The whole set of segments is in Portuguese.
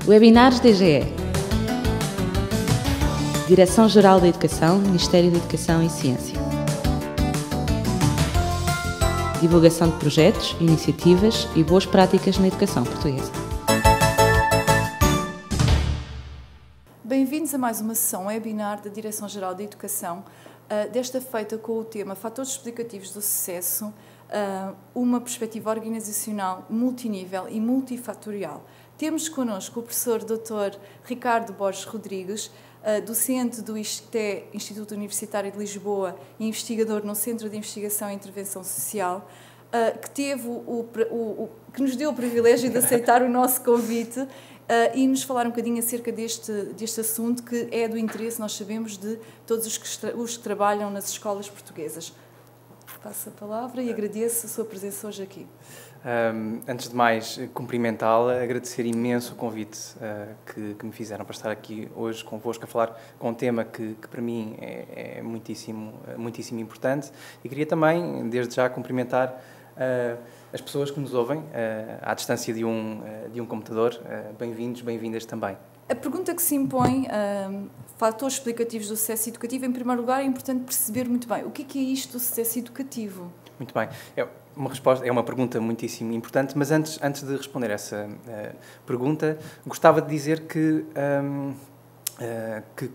Webinars DGE. Direção-Geral da Educação, Ministério da Educação e Ciência. Divulgação de projetos, iniciativas e boas práticas na educação portuguesa. Bem-vindos a mais uma sessão webinar da Direção-Geral da Educação, desta feita com o tema Fatores Explicativos do Sucesso, uma perspectiva organizacional multinível e multifatorial. Temos connosco o professor Dr. Ricardo Borges Rodrigues, docente do ISCTE, Instituto Universitário de Lisboa, e investigador no Centro de Investigação e Intervenção Social, que nos deu o privilégio de aceitar o nosso convite e nos falar um bocadinho acerca deste assunto que é do interesse, nós sabemos, de todos os que trabalham nas escolas portuguesas. Passo a palavra e agradeço a sua presença hoje aqui. Antes de mais, cumprimentá-la, agradecer imenso o convite que me fizeram para estar aqui hoje convosco a falar com um tema que para mim é muitíssimo importante, e queria também, desde já, cumprimentar as pessoas que nos ouvem à distância de um computador. Bem-vindos, bem-vindas também. A pergunta que se impõe, fatores explicativos do sucesso educativo, em primeiro lugar, é importante perceber muito bem o que é isto do sucesso educativo. Muito bem. É uma pergunta muitíssimo importante, mas antes de responder essa pergunta, gostava de dizer que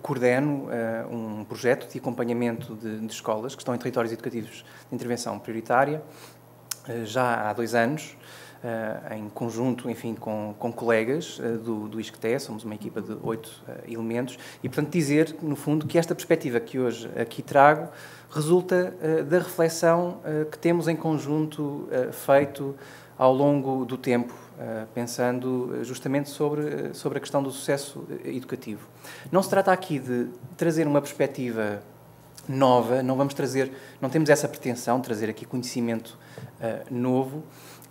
coordeno um projeto de acompanhamento de escolas que estão em territórios educativos de intervenção prioritária já há 2 anos, em conjunto, enfim, com colegas do ISCTE. Somos uma equipa de 8 elementos e, portanto, dizer, no fundo, que esta perspectiva que hoje aqui trago resulta da reflexão que temos em conjunto feito ao longo do tempo, pensando justamente sobre a questão do sucesso educativo. Não se trata aqui de trazer uma perspectiva nova, não temos essa pretensão de trazer aqui conhecimento novo.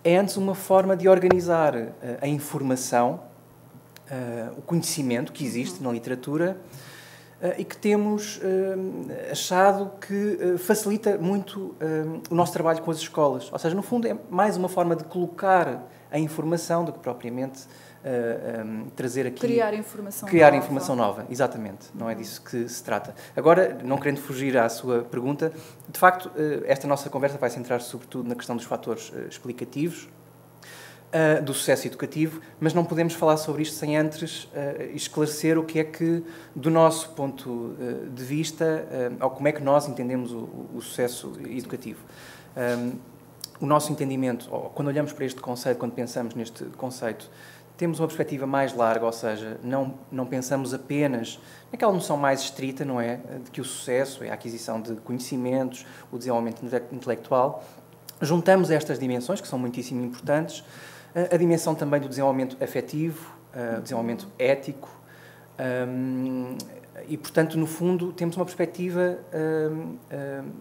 É antes uma forma de organizar a informação, o conhecimento que existe na literatura e que temos achado que facilita muito o nosso trabalho com as escolas. Ou seja, no fundo, é mais uma forma de colocar a informação do que propriamente trazer aqui... Criar informação nova, exatamente. Não é disso que se trata. Agora, não querendo fugir à sua pergunta, de facto, esta nossa conversa vai centrar sobretudo na questão dos fatores explicativos do sucesso educativo, mas não podemos falar sobre isto sem antes esclarecer o que é que, do nosso ponto de vista, ou como é que nós entendemos o sucesso educativo. O nosso entendimento, ou quando olhamos para este conceito, quando pensamos neste conceito, temos uma perspectiva mais larga, ou seja, não pensamos apenas naquela noção mais estrita, não é? De que o sucesso é a aquisição de conhecimentos, o desenvolvimento intelectual. Juntamos estas dimensões, que são muitíssimo importantes, a dimensão também do desenvolvimento afetivo, o desenvolvimento ético, e, portanto, no fundo, temos uma perspectiva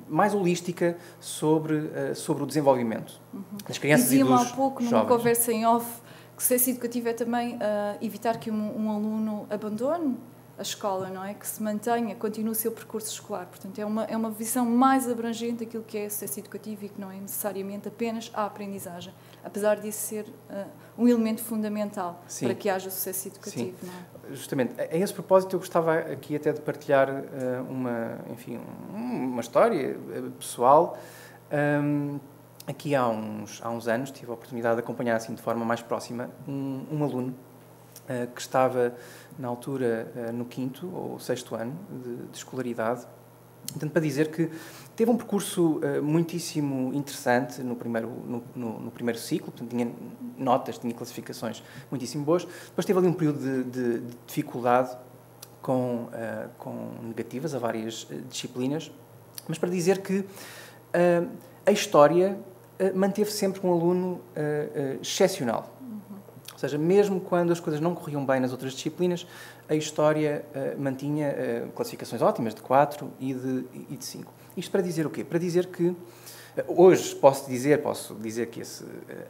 mais holística sobre o desenvolvimento das crianças e dos jovens. Dizia-me há pouco, numa conversa em off, que o sucesso educativo é também evitar que um aluno abandone a escola, não é? Que se mantenha, continue o seu percurso escolar. Portanto, é uma visão mais abrangente daquilo que é sucesso educativo e que não é necessariamente apenas a aprendizagem, apesar de ser um elemento fundamental para que haja sucesso educativo. Sim. Não é? Justamente. A esse propósito, eu gostava aqui até de partilhar uma história pessoal. Aqui há uns anos tive a oportunidade de acompanhar assim, de forma mais próxima um aluno que estava na altura no 5º ou 6º ano de escolaridade. Portanto, para dizer que teve um percurso muitíssimo interessante no primeiro ciclo, portanto, tinha notas, tinha classificações muitíssimo boas. Depois teve ali um período de dificuldade com negativas a várias disciplinas, mas para dizer que a história manteve sempre um aluno excepcional. Ou seja, mesmo quando as coisas não corriam bem nas outras disciplinas, a história mantinha classificações ótimas, de 4 e de 5. Isto para dizer o quê? Para dizer que, hoje posso dizer que esse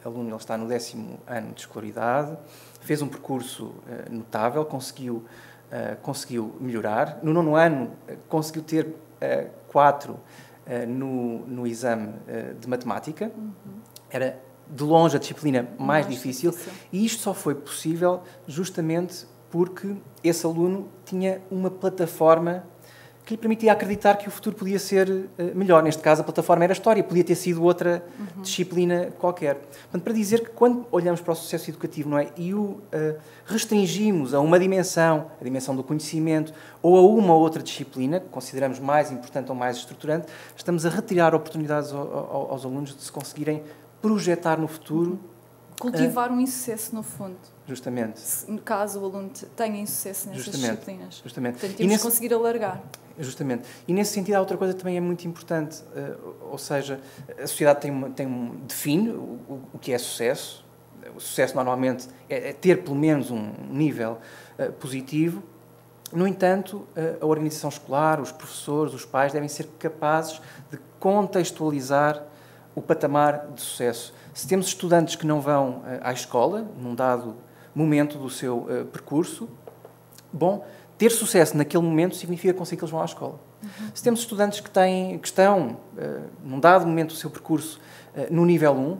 aluno ele está no 10º ano de escolaridade, fez um percurso notável, conseguiu melhorar. No 9º ano, conseguiu ter 4 no exame de matemática. Era de longe a disciplina mais difícil, e isto só foi possível justamente porque esse aluno tinha uma plataforma que lhe permitia acreditar que o futuro podia ser melhor. Neste caso, a plataforma era a história, podia ter sido outra disciplina qualquer. Portanto, para dizer que quando olhamos para o sucesso educativo, não é, e o restringimos a uma dimensão, a dimensão do conhecimento, ou a uma ou outra disciplina, que consideramos mais importante ou mais estruturante, estamos a retirar oportunidades aos alunos de se conseguirem projetar no futuro. Cultivar um insucesso, no fundo. Justamente. No caso o aluno tenha insucesso nessas disciplinas. Justamente. Portanto, temos que conseguir alargar. Justamente. E nesse sentido há outra coisa que também é muito importante, ou seja, a sociedade define o que é sucesso. O sucesso normalmente é ter pelo menos um nível positivo. No entanto, a organização escolar, os professores, os pais devem ser capazes de contextualizar o patamar de sucesso. Se temos estudantes que não vão à escola, num dado momento do seu percurso, bom, ter sucesso naquele momento significa conseguir que eles vão à escola. Se temos estudantes que estão, num dado momento do seu percurso, no nível 1,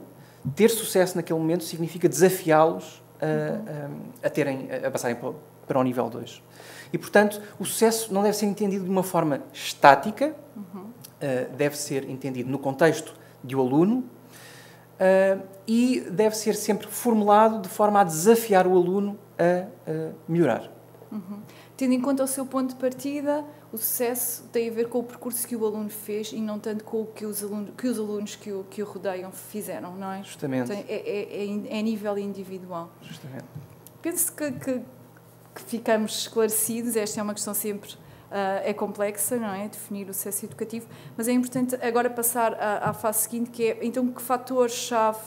ter sucesso naquele momento significa desafiá-los a passarem para o nível 2. E, portanto, o sucesso não deve ser entendido de uma forma estática, deve ser entendido no contexto de um aluno, e deve ser sempre formulado de forma a desafiar o aluno a melhorar. Tendo em conta o seu ponto de partida, o sucesso tem a ver com o percurso que o aluno fez e não tanto com o que os alunos que o rodeiam fizeram, não é? Justamente. Então, é a nível individual. Justamente. Penso que ficamos esclarecidos. Esta é uma questão sempre é complexa, não é? Definir o sucesso educativo, mas é importante agora passar à fase seguinte, que é, então, que fatores-chave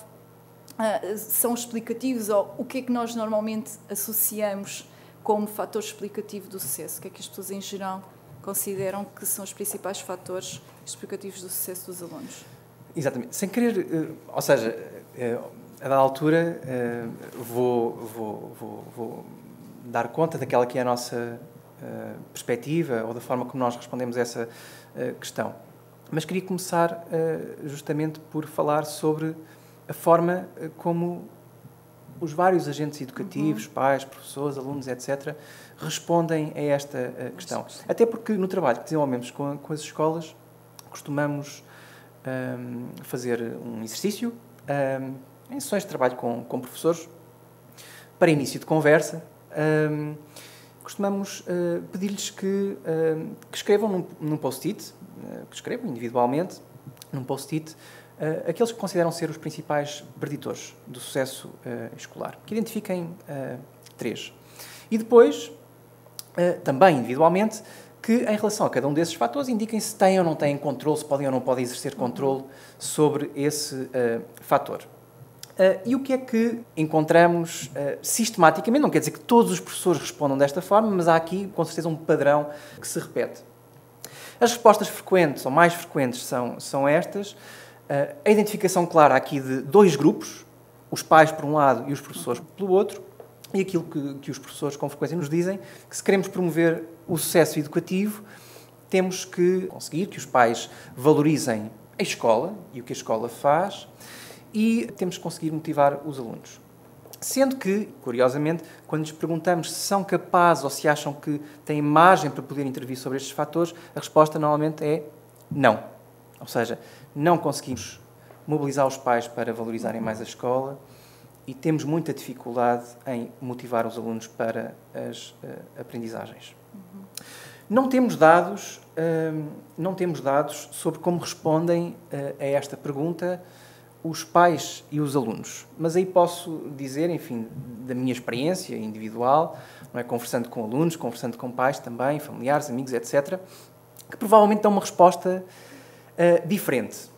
são explicativos, ou o que é que nós normalmente associamos como fator explicativo do sucesso? O que é que as pessoas, em geral, consideram que são os principais fatores explicativos do sucesso dos alunos? Exatamente. Sem querer, ou seja, a dada altura vou dar conta daquela que é a nossa perspectiva ou da forma como nós respondemos a essa questão. Mas queria começar justamente por falar sobre a forma como os vários agentes educativos, pais, professores, alunos, etc., respondem a esta questão. Até porque no trabalho que desenvolvemos com as escolas, costumamos fazer um exercício em sessões de trabalho com professores, para início de conversa. Costumamos pedir-lhes que escrevam num post-it, que escrevam individualmente, num post-it, aqueles que consideram ser os principais preditores do sucesso escolar. Que identifiquem 3. E depois, também individualmente, que em relação a cada um desses fatores indiquem se têm ou não têm controle, se podem ou não podem exercer controle sobre esse fator. E o que é que encontramos sistematicamente? Não quer dizer que todos os professores respondam desta forma, mas há aqui, com certeza, um padrão que se repete. As respostas frequentes, ou mais frequentes, são estas. A identificação clara aqui de 2 grupos, os pais por um lado e os professores pelo outro, e aquilo que os professores com frequência nos dizem, que se queremos promover o sucesso educativo, temos que conseguir que os pais valorizem a escola e o que a escola faz, e temos que conseguir motivar os alunos. Sendo que, curiosamente, quando lhes perguntamos se são capazes ou se acham que têm margem para poder intervir sobre estes fatores, a resposta normalmente é não. Ou seja, não conseguimos mobilizar os pais para valorizarem mais a escola e temos muita dificuldade em motivar os alunos para as aprendizagens. Não temos dados sobre como respondem a esta pergunta os pais e os alunos. Mas aí posso dizer, enfim, da minha experiência individual, não é? Conversando com alunos, conversando com pais também, familiares, amigos, etc., que provavelmente dão uma resposta diferente.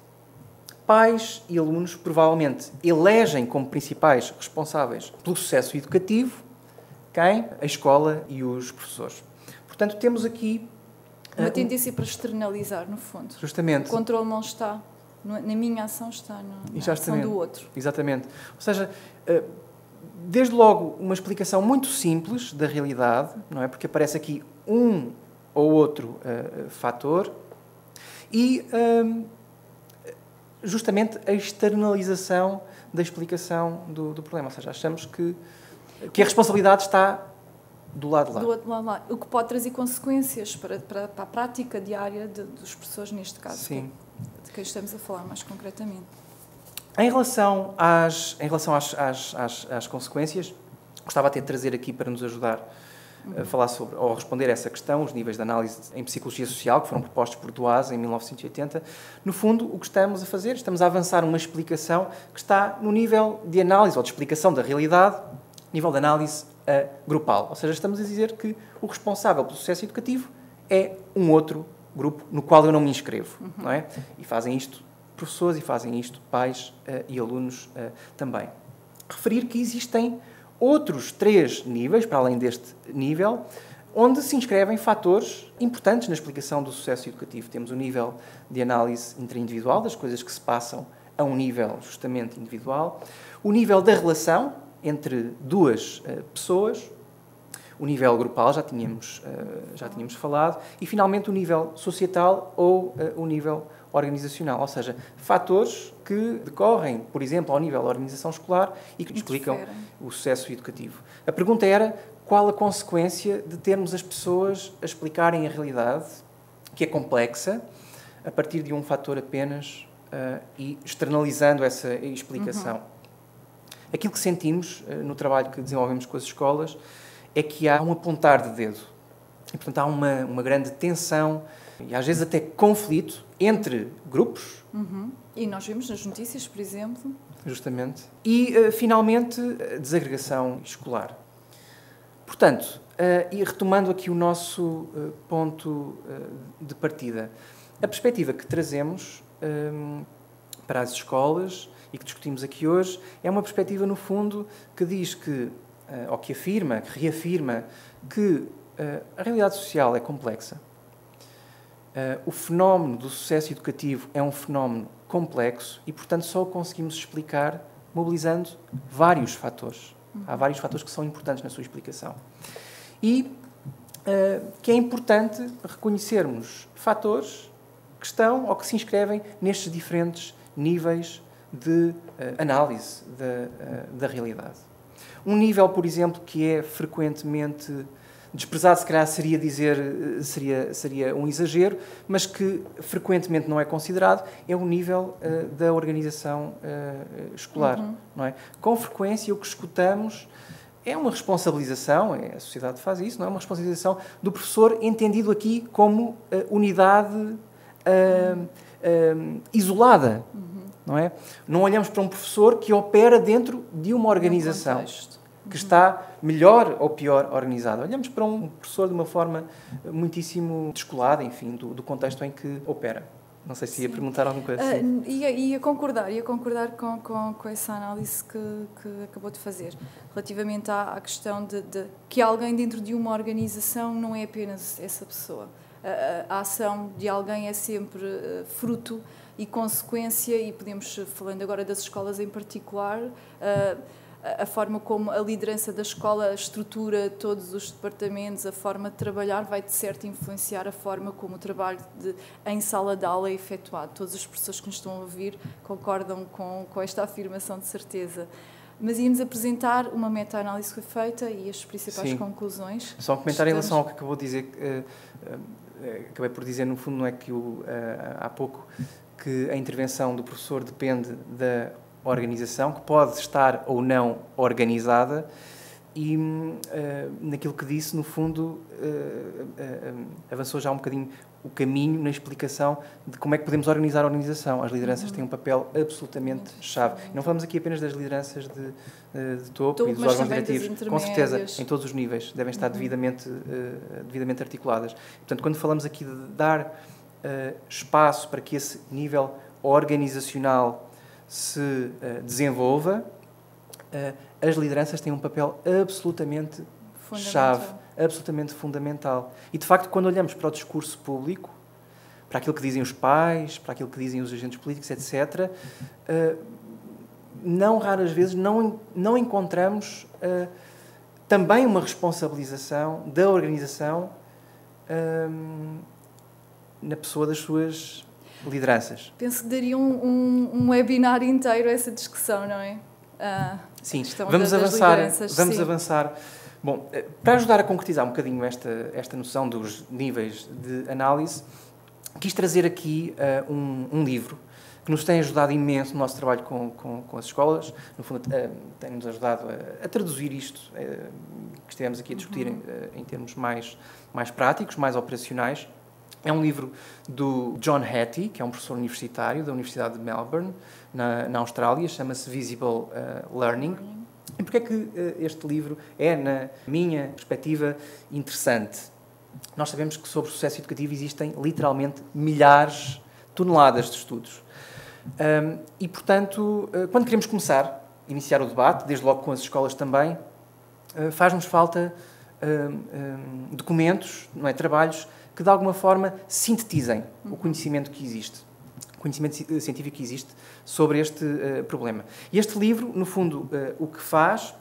Pais e alunos provavelmente elegem como principais responsáveis pelo sucesso educativo quem? A escola e os professores. Portanto, temos aqui uma tendência para externalizar, no fundo. Justamente. O controle não está na minha ação, está na ação do outro. Exatamente. Ou seja, desde logo uma explicação muito simples da realidade, não é? Porque aparece aqui um ou outro fator e justamente a externalização da explicação do problema. Ou seja, achamos que a responsabilidade está do lado de lá. Do outro lado lá. O que pode trazer consequências para a prática diária dos professores, neste caso. Sim. De quem estamos a falar mais concretamente. Em relação às consequências, gostava até de trazer aqui para nos ajudar a falar sobre, ou responder a essa questão, os níveis de análise em psicologia social, que foram propostos por Duaz em 1980. No fundo, o que estamos a fazer, estamos a avançar uma explicação que está no nível de análise, ou de explicação da realidade, nível de análise grupal. Ou seja, estamos a dizer que o responsável pelo sucesso educativo é um outro grupo no qual eu não me inscrevo. Não é? E fazem isto professores e fazem isto pais e alunos também. Referir que existem outros 3 níveis, para além deste nível, onde se inscrevem fatores importantes na explicação do sucesso educativo. Temos o nível de análise interindividual, das coisas que se passam a um nível justamente individual, o nível da relação entre 2 pessoas, o nível grupal, já tínhamos falado, e finalmente o nível societal ou o nível organizacional, ou seja, fatores que decorrem, por exemplo, ao nível da organização escolar e que explicam o sucesso educativo. A pergunta era qual a consequência de termos as pessoas a explicarem a realidade, que é complexa, a partir de um fator apenas e externalizando essa explicação. Aquilo que sentimos no trabalho que desenvolvemos com as escolas é que há um apontar de dedo. E, portanto, há uma grande tensão e, às vezes, até conflito entre grupos. E nós vimos nas notícias, por exemplo. Justamente. E, finalmente, a desagregação escolar. Portanto, e retomando aqui o nosso ponto de partida, a perspectiva que trazemos para as escolas e que discutimos aqui hoje é uma perspectiva, no fundo, que diz que, ou que afirma, que reafirma que a realidade social é complexa. O fenómeno do sucesso educativo é um fenómeno complexo e, portanto, só o conseguimos explicar mobilizando vários fatores. Há vários fatores que são importantes na sua explicação. E que é importante reconhecermos fatores que estão ou que se inscrevem nestes diferentes níveis de análise da realidade. Um nível, por exemplo, que é frequentemente desprezado, se calhar seria um exagero, mas que frequentemente não é considerado, é o nível da organização escolar. Não é? Com frequência, o que escutamos é uma responsabilização, a sociedade faz isso, não é? Uma responsabilização do professor, entendido aqui como unidade isolada. Não é? Não olhamos para um professor que opera dentro de uma organização que está melhor ou pior organizada. Olhamos para um professor de uma forma muitíssimo descolada, enfim, do contexto em que opera. Não sei se ia perguntar alguma coisa assim. Ia concordar com essa análise que acabou de fazer. Relativamente à questão de que alguém dentro de uma organização não é apenas essa pessoa. A ação de alguém é sempre fruto e consequência, e podemos, falando agora das escolas em particular, a forma como a liderança da escola estrutura todos os departamentos, a forma de trabalhar, vai de certo influenciar a forma como o trabalho em sala de aula é efetuado. Todas as pessoas que nos estão a ouvir concordam com esta afirmação de certeza. Mas íamos apresentar uma meta-análise que foi feita e as principais conclusões. Só um comentário em relação ao que acabou de dizer. Acabei por dizer, no fundo, não é que há pouco, que a intervenção do professor depende da organização, que pode estar ou não organizada, e naquilo que disse, no fundo, avançou já um bocadinho o caminho na explicação de como é que podemos organizar a organização. As lideranças têm um papel absolutamente chave. Não falamos aqui apenas das lideranças de topo e dos órgãos diretivos, com certeza, em todos os níveis, devem estar devidamente articuladas. Portanto, quando falamos aqui de dar espaço para que esse nível organizacional se desenvolva, as lideranças têm um papel absolutamente chave, absolutamente fundamental. E, de facto, quando olhamos para o discurso público, para aquilo que dizem os pais, para aquilo que dizem os agentes políticos, etc., não raras vezes não encontramos também uma responsabilização da organização na pessoa das suas lideranças. Penso que daria um webinar inteiro a essa discussão, não é? Sim, vamos sim. avançar. Bom, para ajudar a concretizar um bocadinho esta noção dos níveis de análise, quis trazer aqui um livro que nos tem ajudado imenso no nosso trabalho com as escolas. No fundo, tem-nos ajudado a traduzir isto que estivemos aqui a discutir em termos mais práticos, mais operacionais. É um livro do John Hattie, que é um professor universitário da Universidade de Melbourne, na Austrália, chama-se Visible Learning. E porquê é que este livro é, na minha perspectiva, interessante? Nós sabemos que sobre o sucesso educativo existem literalmente milhares, toneladas de estudos. E, portanto, quando queremos iniciar o debate, desde logo com as escolas também, faz-nos falta documentos, não é, trabalhos, que de alguma forma sintetizem o conhecimento que existe, o conhecimento científico que existe sobre este problema. E este livro, no fundo, o que faz,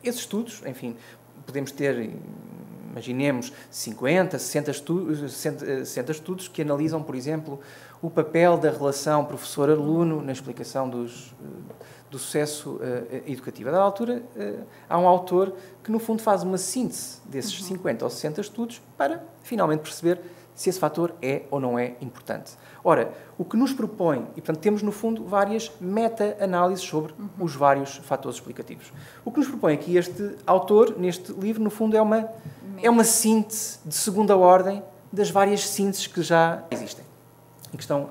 esses estudos, enfim, podemos ter, imaginemos, 50, 60 estudos que analisam, por exemplo, o papel da relação professor-aluno na explicação do sucesso educativo. A dada altura, há um autor que, no fundo, faz uma síntese desses 50 ou 60 estudos para, finalmente, perceber se esse fator é ou não é importante. Ora, o que nos propõe, e, portanto, temos, no fundo, várias meta-análises sobre os vários fatores explicativos. O que nos propõe aqui este autor, neste livro, no fundo, é uma síntese de segunda ordem das várias sínteses que já existem e que estão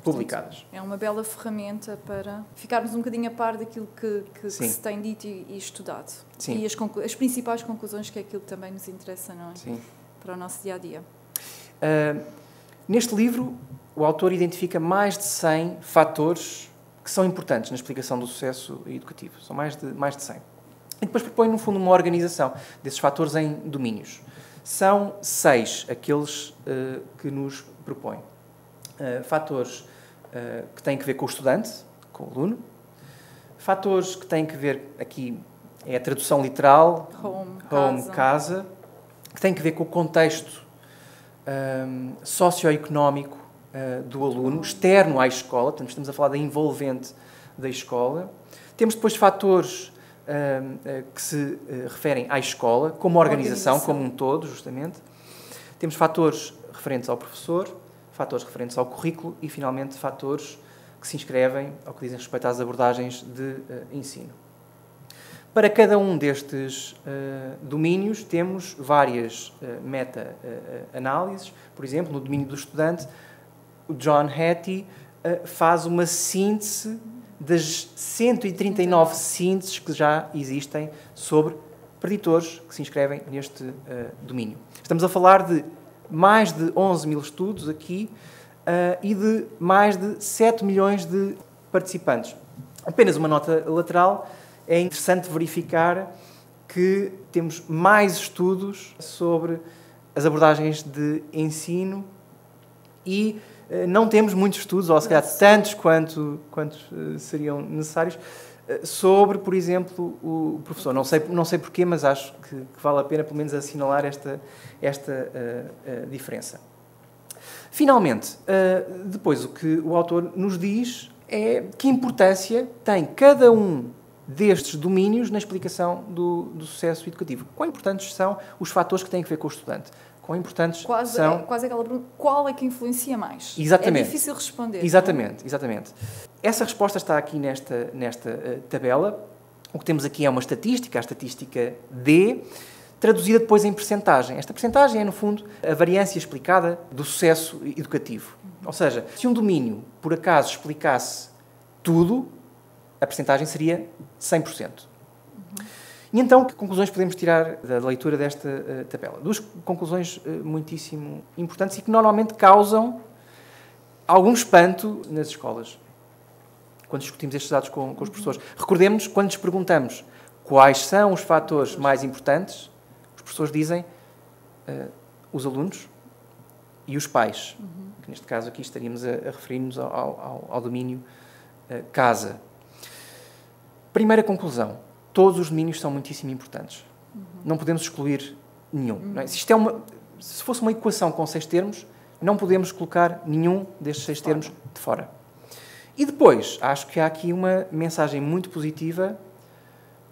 publicadas. É uma bela ferramenta para ficarmos um bocadinho a par daquilo que se tem dito e estudado. Sim. E as principais conclusões, que é aquilo que também nos interessa, não é? Sim. Para o nosso dia-a-dia. Neste livro, o autor identifica mais de 100 fatores que são importantes na explicação do sucesso educativo. São mais de 100. E depois propõe, no fundo, uma organização desses fatores em domínios. São 6 aqueles que nos propõe. Fatores que têm que ver com o estudante, com o aluno. Fatores que têm que ver, aqui é a tradução literal, home, casa, que têm que ver com o contexto socioeconómico do aluno, externo à escola, portanto estamos a falar da envolvente da escola. Temos depois fatores que se referem à escola, como organização, como um todo, justamente. Temos fatores referentes ao professor, fatores referentes ao currículo e, finalmente, fatores que se inscrevem ao que dizem respeito às abordagens de ensino. Para cada um destes domínios, temos várias meta-análises. Por exemplo, no domínio do estudante, o John Hattie faz uma síntese das 139 sínteses que já existem sobre preditores que se inscrevem neste domínio. Estamos a falar de mais de 11 mil estudos aqui e de mais de 7 milhões de participantes. Apenas uma nota lateral, é interessante verificar que temos mais estudos sobre as abordagens de ensino e não temos muitos estudos, ou se calhar tantos quanto seriam necessários, sobre, por exemplo, o professor. Não sei porquê, mas acho que vale a pena, pelo menos, assinalar esta diferença. Finalmente, depois o que o autor nos diz é que importância tem cada um destes domínios na explicação do sucesso educativo. Quão importantes são os fatores que têm a ver com o estudante? Quão importantes são... Quase aquela pergunta, qual é que influencia mais? Exatamente. É difícil responder. Exatamente. Essa resposta está aqui nesta tabela. O que temos aqui é uma estatística, a estatística D, traduzida depois em percentagem. Esta percentagem é, no fundo, a variância explicada do sucesso educativo. Ou seja, se um domínio, por acaso, explicasse tudo, a percentagem seria 100%. E então, que conclusões podemos tirar da leitura desta tabela? Duas conclusões muitíssimo importantes e que normalmente causam algum espanto nas escolas, quando discutimos estes dados com os professores. Recordemos-nos, quando lhes perguntamos quais são os fatores mais importantes, os professores dizem os alunos e os pais. Que neste caso aqui estaríamos a referir-nos ao domínio casa. Primeira conclusão. Todos os domínios são muitíssimo importantes. Não podemos excluir nenhum. Não é? Se fosse uma equação com 6 termos, não podemos colocar nenhum destes 6 termos de fora. E depois, acho que há aqui uma mensagem muito positiva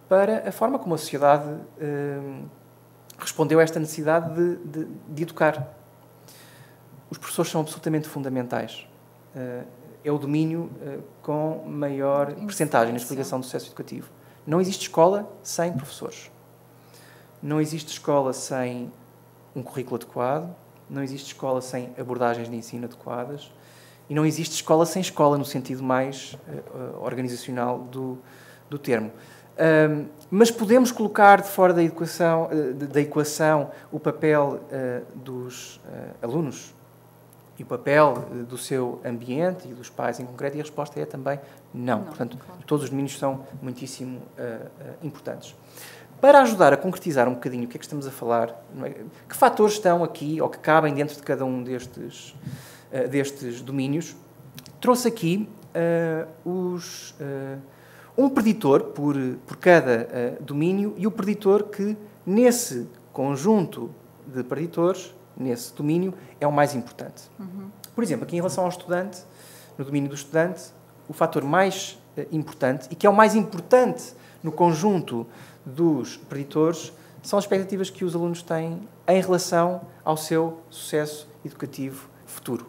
para a forma como a sociedade respondeu a esta necessidade de educar. Os professores são absolutamente fundamentais. É o domínio com maior percentagem na explicação do sucesso educativo. Não existe escola sem professores. Não existe escola sem um currículo adequado, não existe escola sem abordagens de ensino adequadas e não existe escola sem escola, no sentido mais organizacional do termo. Mas podemos colocar de fora da equação o papel dos alunos e o papel do seu ambiente e dos pais em concreto, e a resposta é também não. Portanto, claro, todos os domínios são muitíssimo importantes. Para ajudar a concretizar um bocadinho o que é que estamos a falar, não é? Que fatores estão aqui ou que cabem dentro de cada um destes domínios, trouxe aqui um preditor por cada domínio e o preditor que, nesse conjunto de preditores, nesse domínio, é o mais importante. Por exemplo, aqui em relação ao estudante, no domínio do estudante, o fator mais importante, e que é o mais importante no conjunto dos preditores, são as expectativas que os alunos têm em relação ao seu sucesso educativo futuro.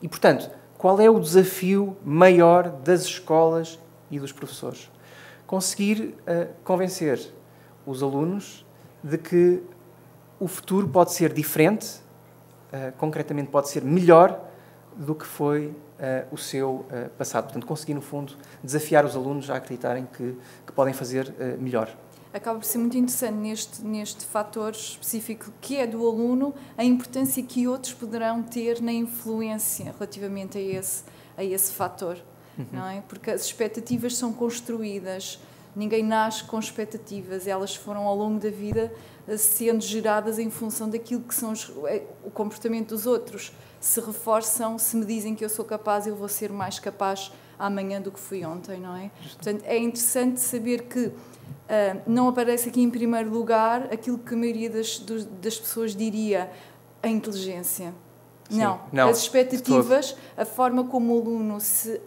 E, portanto, qual é o desafio maior das escolas e dos professores? Conseguir convencer os alunos de que o futuro pode ser diferente, concretamente pode ser melhor do que foi o seu passado. Portanto, conseguir, no fundo, desafiar os alunos a acreditarem que podem fazer melhor. Acaba por ser muito interessante neste fator específico que é do aluno, a importância que outros poderão ter na influência relativamente a esse fator. Não é? Porque as expectativas são construídas, ninguém nasce com expectativas, elas foram ao longo da vida sendo geradas em função daquilo que são o comportamento dos outros. Se reforçam, se me dizem que eu sou capaz, eu vou ser mais capaz amanhã do que fui ontem, não é? Portanto, é interessante saber que não aparece aqui em primeiro lugar aquilo que a maioria das pessoas diria, a inteligência. Sim, não, as expectativas, a forma como o aluno se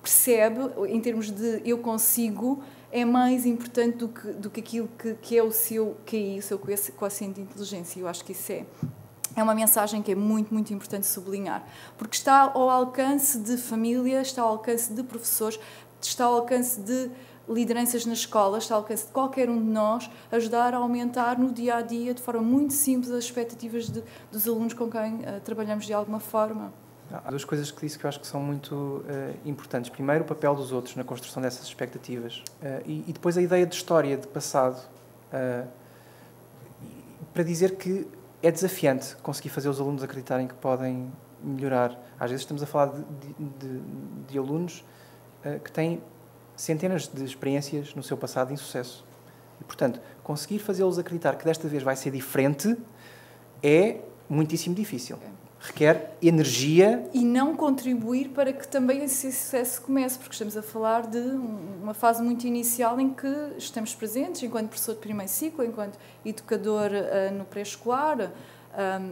percebe, em termos de eu consigo, é mais importante do que aquilo que é o seu QI, o seu quociente de inteligência. Eu acho que isso é uma mensagem que é muito, muito importante sublinhar, porque está ao alcance de família, está ao alcance de professores, está ao alcance de lideranças na escola, está ao alcance de qualquer um de nós, ajudar a aumentar no dia-a-dia, de forma muito simples, as expectativas dos alunos com quem trabalhamos de alguma forma. Há duas coisas que disse que eu acho que são muito importantes. Primeiro, o papel dos outros na construção dessas expectativas. E depois a ideia de história, de passado, para dizer que é desafiante conseguir fazer os alunos acreditarem que podem melhorar. Às vezes estamos a falar de alunos que têm centenas de experiências no seu passado de insucesso. E, portanto, conseguir fazê-los acreditar que desta vez vai ser diferente é muitíssimo difícil. Requer energia. E não contribuir para que também esse sucesso comece, porque estamos a falar de uma fase muito inicial em que estamos presentes, enquanto professor de primeiro ciclo, enquanto educador no pré-escolar.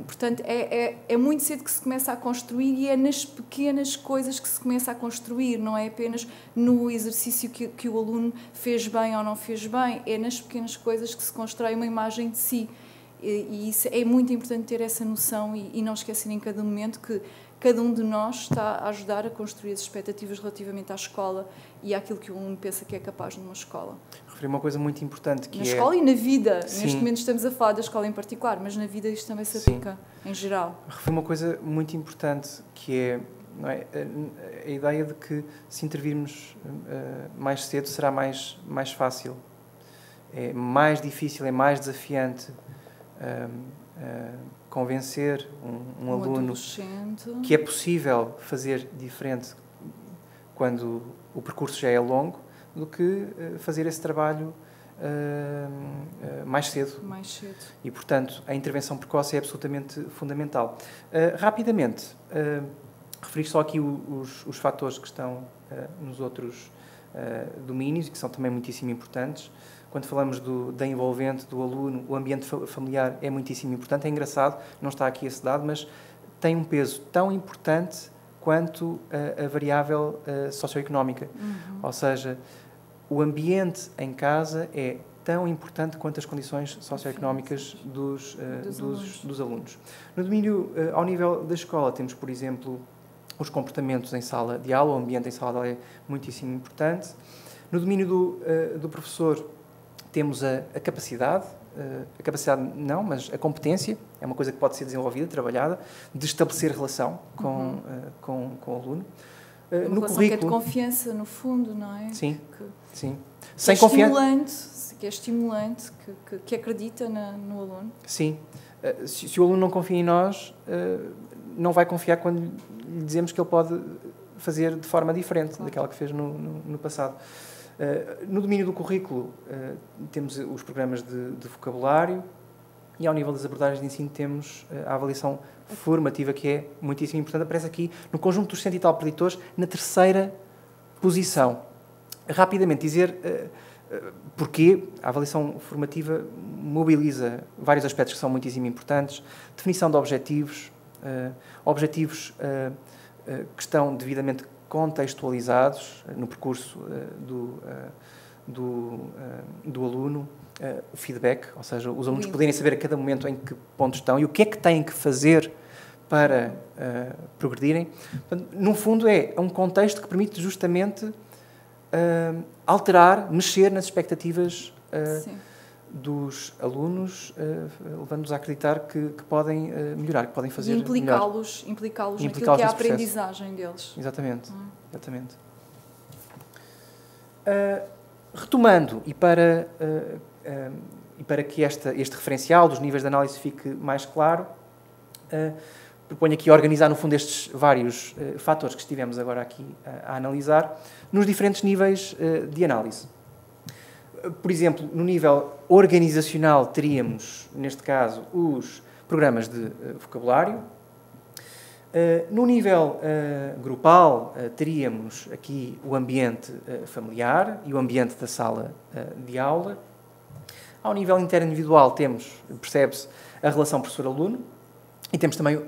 Portanto, é muito cedo que se começa a construir e é nas pequenas coisas que se começa a construir, não é apenas no exercício que o aluno fez bem ou não fez bem, é nas pequenas coisas que se constrói uma imagem de si. E isso é muito importante ter essa noção e não esquecer em cada momento que cada um de nós está a ajudar a construir as expectativas relativamente à escola e àquilo que o aluno pensa que é capaz numa escola. Referi uma coisa muito importante que na escola e na vida. Sim. Neste momento estamos a falar da escola em particular, mas na vida isto também se aplica em geral. Referi uma coisa muito importante que é, não é, a ideia de que se intervirmos mais cedo será mais fácil. É mais difícil, é mais desafiante convencer um aluno que é possível fazer diferente quando o percurso já é longo do que fazer esse trabalho mais cedo. E, portanto, a intervenção precoce é absolutamente fundamental. Rapidamente, referir só aqui os fatores que estão nos outros domínios e que são também muitíssimo importantes. quando falamos da envolvente, do aluno, o ambiente familiar é muitíssimo importante. É engraçado, não está aqui esse dado, mas tem um peso tão importante quanto a variável socioeconómica. Ou seja, o ambiente em casa é tão importante quanto as condições socioeconómicas dos alunos. No domínio, ao nível da escola, temos, por exemplo, os comportamentos em sala de aula, o ambiente em sala de aula é muitíssimo importante. No domínio do professor, temos a capacidade não, mas a competência, é uma coisa que pode ser desenvolvida, trabalhada, de estabelecer relação com o aluno. Uma relação que é de confiança, no fundo, não é? Sim, sim. Sem confiança. Que é estimulante, que acredita no aluno. Sim. Se o aluno não confia em nós, não vai confiar quando lhe dizemos que ele pode fazer de forma diferente daquela que fez no passado. No domínio do currículo, temos os programas de vocabulário e, ao nível das abordagens de ensino, temos a avaliação formativa, que é muitíssimo importante. Aparece aqui, no conjunto dos 100 e tal preditores, na 3ª posição. Rapidamente dizer porquê. A avaliação formativa mobiliza vários aspectos que são muitíssimo importantes. Definição de objetivos, objetivos que estão devidamente contextualizados no percurso do aluno, o feedback, ou seja, os alunos poderem saber a cada momento em que ponto estão e o que é que têm que fazer para progredirem. Portanto, no fundo, é um contexto que permite justamente alterar, mexer nas expectativas dos alunos, levando-nos a acreditar que podem melhorar, que podem fazer melhor. Implicá-los naquilo que é a aprendizagem deles. Exatamente. Retomando, e para que este referencial dos níveis de análise fique mais claro, proponho aqui organizar, no fundo, estes vários fatores que estivemos agora aqui a analisar, nos diferentes níveis de análise. Por exemplo, no nível organizacional teríamos, neste caso, os programas de vocabulário. No nível grupal, teríamos aqui o ambiente familiar e o ambiente da sala de aula. Ao nível interindividual, percebe-se a relação professor-aluno e temos também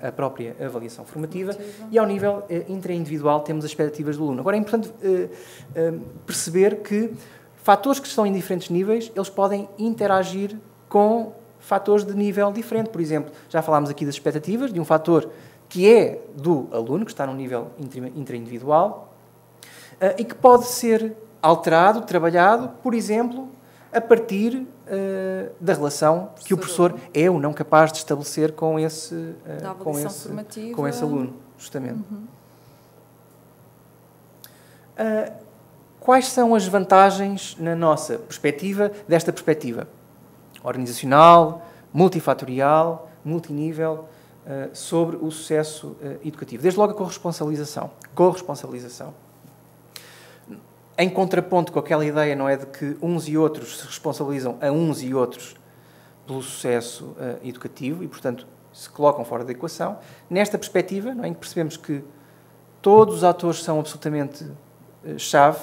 a própria avaliação formativa. E ao nível intraindividual, temos as expectativas do aluno. Agora, é importante perceber que fatores que estão em diferentes níveis, eles podem interagir com fatores de nível diferente. Por exemplo, já falámos aqui das expectativas, de um fator que é do aluno, que está num nível intraindividual, e que pode ser alterado, trabalhado, por exemplo, a partir da relação que o professor é ou não capaz de estabelecer com esse aluno, justamente. Quais são as vantagens, na nossa perspectiva, desta perspectiva organizacional, multifatorial, multinível, sobre o sucesso educativo? Desde logo a corresponsabilização. Em contraponto com aquela ideia, não é, de que uns e outros se responsabilizam a uns e outros pelo sucesso educativo e, portanto, se colocam fora da equação, nesta perspectiva, não é, em que percebemos que todos os atores são absolutamente chave,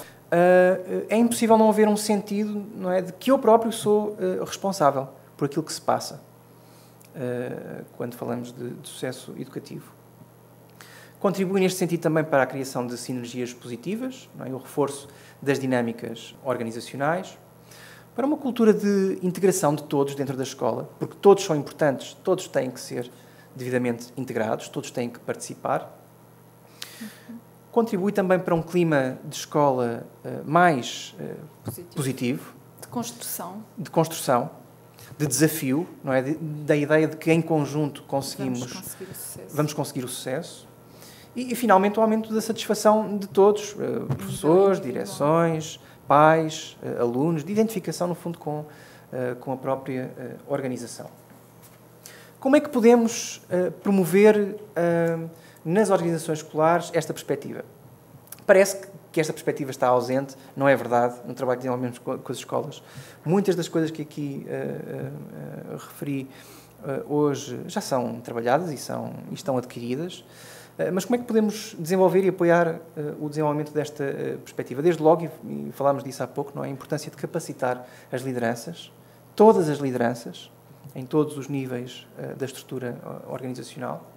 é impossível não haver um sentido, não é, de que eu próprio sou responsável por aquilo que se passa quando falamos de sucesso educativo. Contribui neste sentido também para a criação de sinergias positivas, não é, o reforço das dinâmicas organizacionais, para uma cultura de integração de todos dentro da escola, porque todos são importantes, todos têm que ser devidamente integrados, todos têm que participar. Contribui também para um clima de escola mais positivo. De construção, de desafio, não é? Da ideia de que em conjunto vamos conseguir o sucesso. E, finalmente, o aumento da satisfação de todos, professores, direções, pais, alunos, de identificação, no fundo, com a própria organização. Como é que podemos promover nas organizações escolares esta perspectiva? Parece que esta perspectiva está ausente, não é verdade, no trabalho que desenvolvemos com as escolas. Muitas das coisas que aqui referi hoje já são trabalhadas e estão adquiridas. Mas como é que podemos desenvolver e apoiar o desenvolvimento desta perspectiva? Desde logo, e falámos disso há pouco, não é? A importância de capacitar as lideranças, todas as lideranças, em todos os níveis da estrutura organizacional.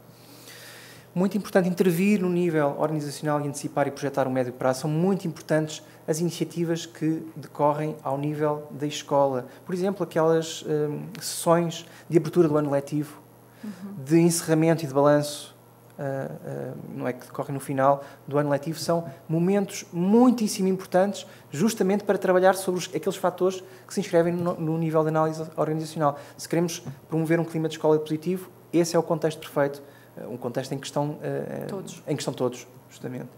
Muito importante intervir no nível organizacional e antecipar e projetar o médio prazo. São muito importantes as iniciativas que decorrem ao nível da escola. Por exemplo, aquelas sessões de abertura do ano letivo, de encerramento e de balanço, não é, que decorrem no final do ano letivo, são momentos muitíssimo importantes justamente para trabalhar sobre aqueles fatores que se inscrevem no nível de análise organizacional. Se queremos promover um clima de escola positivo, esse é o contexto perfeito, um contexto em que estão todos, justamente.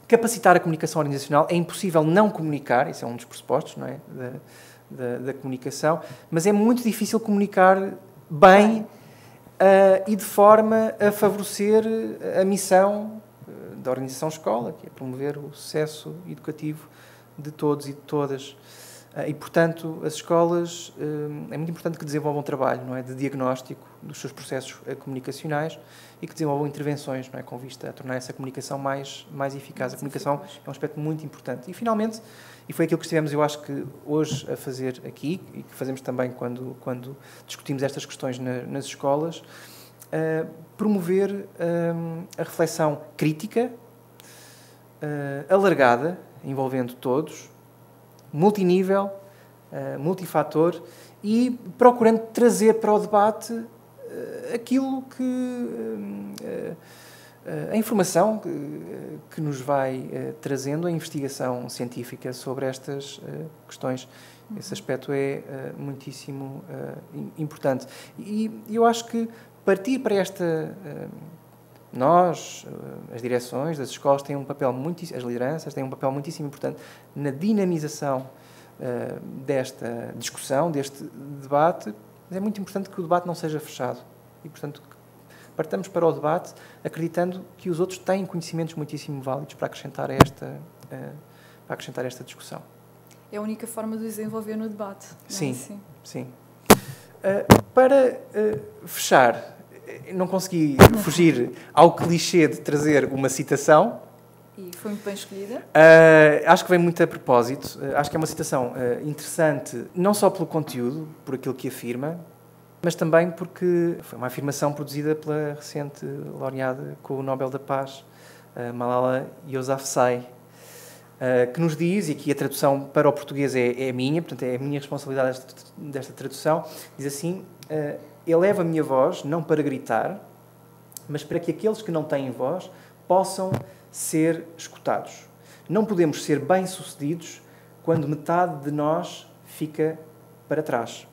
Capacitar a comunicação organizacional. É impossível não comunicar, isso é um dos pressupostos, não é, da comunicação, mas é muito difícil comunicar bem e de forma a favorecer a missão da organização escola, que é promover o sucesso educativo de todos e de todas. E, portanto, as escolas é muito importante que desenvolvam um trabalho, não é, de diagnóstico dos seus processos comunicacionais e que desenvolvam intervenções, não é, com vista a tornar essa comunicação mais eficaz. A comunicação é um aspecto muito importante. E, finalmente, e foi aquilo que estivemos, eu acho que hoje a fazer aqui, e que fazemos também quando discutimos estas questões nas escolas, promover a reflexão crítica, alargada, envolvendo todos, multinível, multifator, e procurando trazer para o debate aquilo que a informação que nos vai trazendo a investigação científica sobre estas questões. Esse aspecto é muitíssimo importante. E eu acho que partir para esta... Nós, as direções das escolas, têm um papel as lideranças têm um papel muitíssimo importante na dinamização desta discussão, deste debate, mas é muito importante que o debate não seja fechado. E, portanto, partamos para o debate acreditando que os outros têm conhecimentos muitíssimo válidos para acrescentar esta discussão. É a única forma de desenvolver no debate. Sim, sim. Para fechar, não consegui fugir ao clichê de trazer uma citação. E foi muito bem escolhida. Acho que vem muito a propósito. Acho que é uma citação interessante, não só pelo conteúdo, por aquilo que afirma, mas também porque foi uma afirmação produzida pela recente laureada com o Nobel da Paz, Malala Yousafzai, que nos diz, e aqui a tradução para o português é minha, portanto é a minha responsabilidade desta tradução, diz assim: eleva a minha voz, não para gritar, mas para que aqueles que não têm voz possam ser escutados. Não podemos ser bem-sucedidos quando metade de nós fica para trás.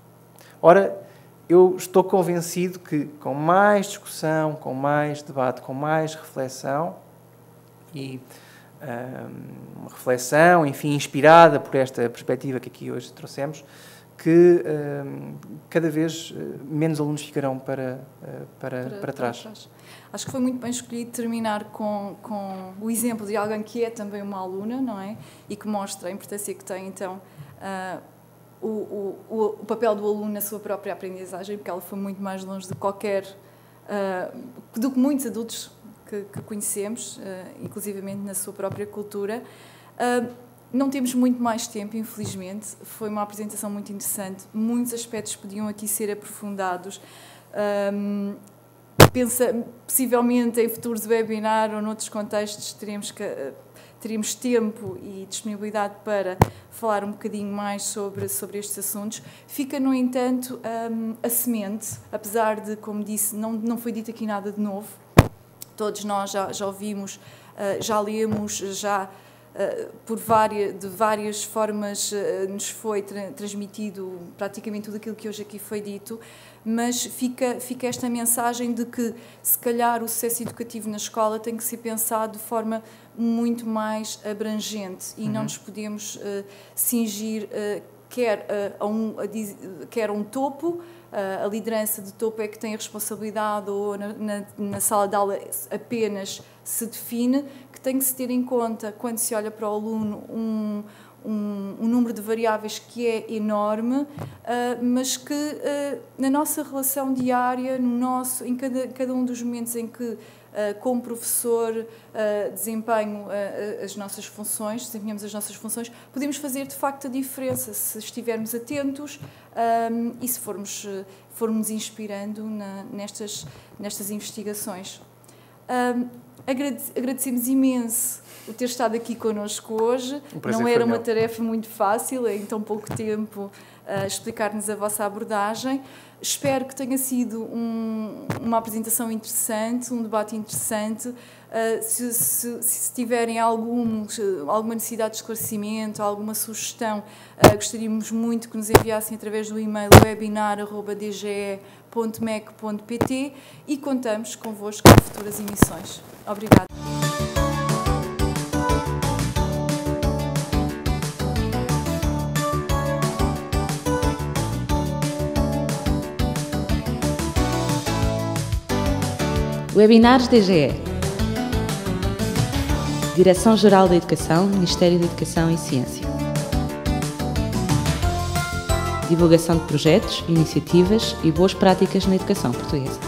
Ora, eu estou convencido que com mais discussão, com mais debate, com mais reflexão, e uma reflexão, enfim, inspirada por esta perspectiva que aqui hoje trouxemos, que cada vez menos alunos ficarão para trás. Acho que foi muito bem escolhido terminar com o exemplo de alguém que é também uma aluna, não é? E que mostra a importância que tem, então, o papel do aluno na sua própria aprendizagem, porque ela foi muito mais longe de do que muitos adultos que conhecemos, inclusivamente na sua própria cultura. Não temos muito mais tempo, infelizmente. Foi uma apresentação muito interessante. Muitos aspectos podiam aqui ser aprofundados. Possivelmente em futuros webinar ou noutros contextos teríamos tempo e disponibilidade para falar um bocadinho mais sobre estes assuntos. Fica, no entanto, a semente, apesar de, como disse, não foi dito aqui nada de novo. Todos nós já ouvimos, já lemos, de várias formas nos foi transmitido praticamente tudo aquilo que hoje aqui foi dito, mas fica esta mensagem de que, se calhar, o sucesso educativo na escola tem que ser pensado de forma muito mais abrangente e não nos podemos cingir quer a um topo. A liderança de topo é que tem a responsabilidade, ou na sala de aula apenas se define, que tem que se ter em conta, quando se olha para o aluno, um número de variáveis que é enorme, mas que na nossa relação diária, em cada um dos momentos em que, como professor, desempenhamos as nossas funções, podemos fazer de facto a diferença se estivermos atentos e se formos inspirando nestas investigações. Agradecemos imenso o ter estado aqui connosco hoje. Não era uma tarefa muito fácil, em tão pouco tempo, explicar-nos a vossa abordagem. Espero que tenha sido uma apresentação interessante, um debate interessante. Se tiverem alguma necessidade de esclarecimento, alguma sugestão, gostaríamos muito que nos enviassem através do e-mail webinar@dge.mec.pt e contamos convosco em futuras emissões. Obrigada. Webinars DGE. Direção-Geral da Educação, Ministério da Educação e Ciência. Divulgação de projetos, iniciativas e boas práticas na educação portuguesa.